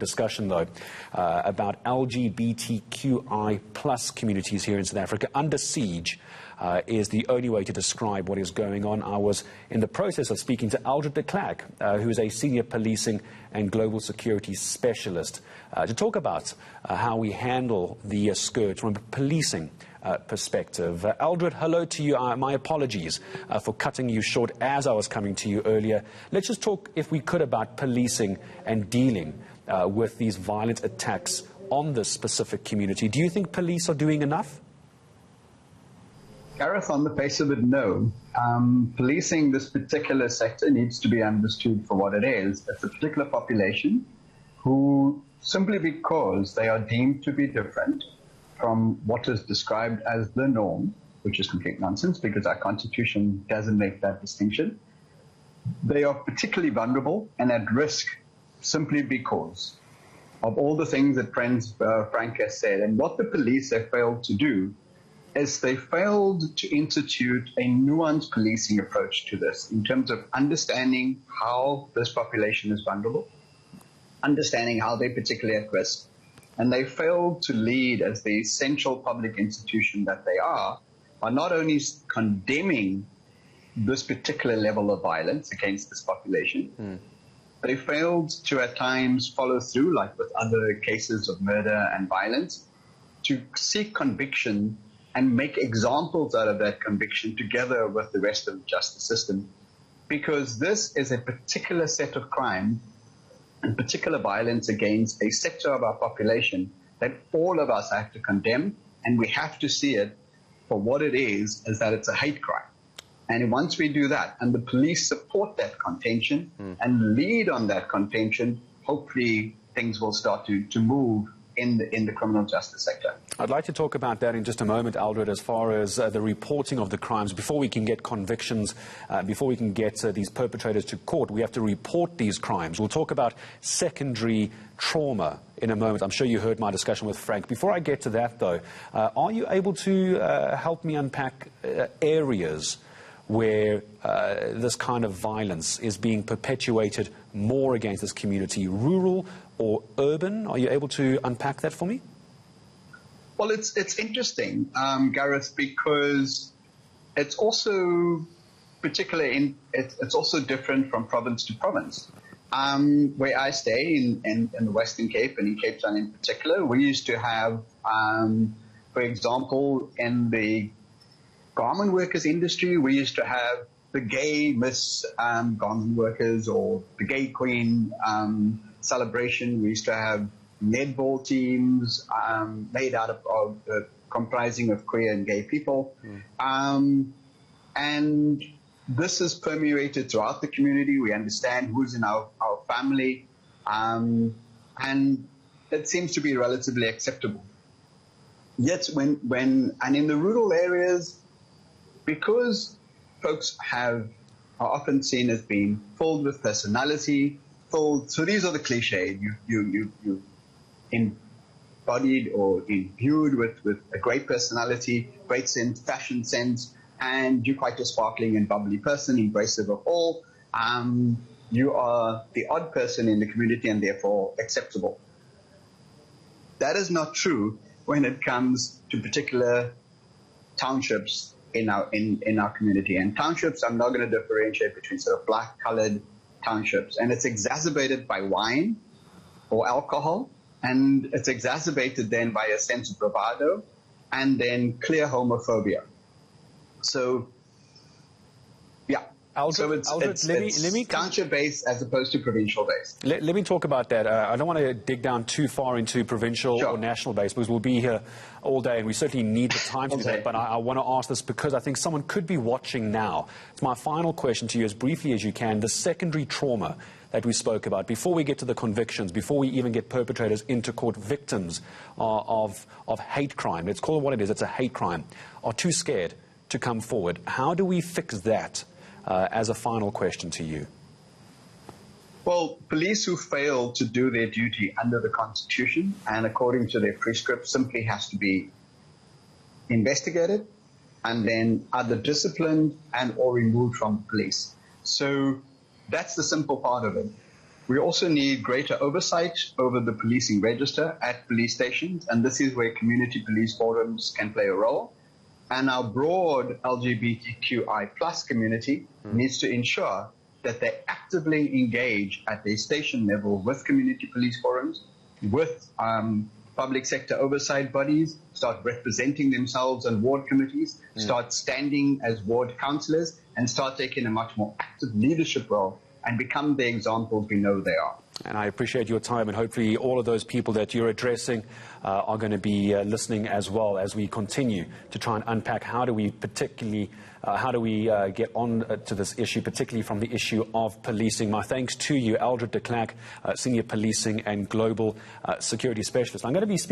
Discussion, though, about LGBTQI plus communities here in South Africa. Under siege is the only way to describe what is going on. I was in the process of speaking to Aldred de Klerk, who is a senior policing and global security specialist, to talk about how we handle the scourge from a policing perspective. Aldred, hello to you. My apologies for cutting you short as I was coming to you earlier. Let's just talk, if we could, about policing and dealing with these violent attacks on this specific community. Do you think police are doing enough? Gareth, on the face of it, no. Policing this particular sector needs to be understood for what it is. It's a particular population who, simply because they are deemed to be different from what is described as the norm, which is complete nonsense because our constitution doesn't make that distinction, they are particularly vulnerable and at risk simply because of all the things that Frank has said. And what the police have failed to do is they failed to institute a nuanced policing approach to this in terms of understanding how this population is vulnerable, understanding how they're particularly at risk. And they failed to lead as the essential public institution that they are not only condemning this particular level of violence against this population, they failed to at times follow through, like with other cases of murder and violence, to seek conviction and make examples out of that conviction together with the rest of the justice system. Because this is a particular set of crime and particular violence against a sector of our population that all of us have to condemn, and we have to see it for what it is that it's a hate crime. And once we do that, and the police support that contention and lead on that contention, hopefully things will start to move in the criminal justice sector. I'd like to talk about that in just a moment, Aldred, as far as the reporting of the crimes. Before we can get convictions, before we can get these perpetrators to court, we have to report these crimes. We'll talk about secondary trauma in a moment. I'm sure you heard my discussion with Frank. Before I get to that, though, are you able to help me unpack areas where this kind of violence is being perpetuated more against this community, rural or urban? Are you able to unpack that for me? Well, it's interesting, Gareth, because it's also it's also different from province to province. Where I stay in the Western Cape and in Cape Town in particular, we used to have, for example, in the garment workers industry, we used to have the gay Miss Garment Workers or the gay queen celebration. We used to have netball teams made out of comprising of queer and gay people. And this is permeated throughout the community. We understand who's in our family, and it seems to be relatively acceptable. Yet when in the rural areas, because folks are often seen as being filled with personality, so these are the cliches. You embodied or imbued with a great personality, great sense, fashion sense, and you're quite a sparkling and bubbly person, embracive of all. You are the odd person in the community and therefore acceptable. That is not true when it comes to particular townships in our community. And townships, I'm not going to differentiate between sort of black-colored townships. And it's exacerbated by wine or alcohol, and it's exacerbated then by a sense of bravado and then clear homophobia. So, yeah. Aldred, Let me township-based as opposed to provincial-based. Let me talk about that. I don't want to dig down too far into provincial or national base because we'll be here all day and we certainly need the time to do that. But I want to ask this because I think someone could be watching now. It's my final question to you, as briefly as you can. The secondary trauma that we spoke about, before we get to the convictions, before we even get perpetrators into court, victims of hate crime, let's call it what it is, it's a hate crime, are too scared to come forward. How do we fix that? As a final question to you. Well, police who fail to do their duty under the Constitution and according to their prescript simply has to be investigated and then either disciplined and or removed from police. So that's the simple part of it. We also need greater oversight over the policing register at police stations, and this is where community police forums can play a role. And our broad LGBTQI plus community needs to ensure that they actively engage at their station level with community police forums, with public sector oversight bodies, start representing themselves on ward committees, start standing as ward councillors, and start taking a much more active leadership role and become the examples we know they are. And I appreciate your time, and hopefully all of those people that you're addressing are going to be listening as well as we continue to try and unpack how do we particularly get on to this issue, particularly from the issue of policing. My thanks to you, Aldred de Klerk, Senior Policing and Global Security Specialist. I'm going to be speaking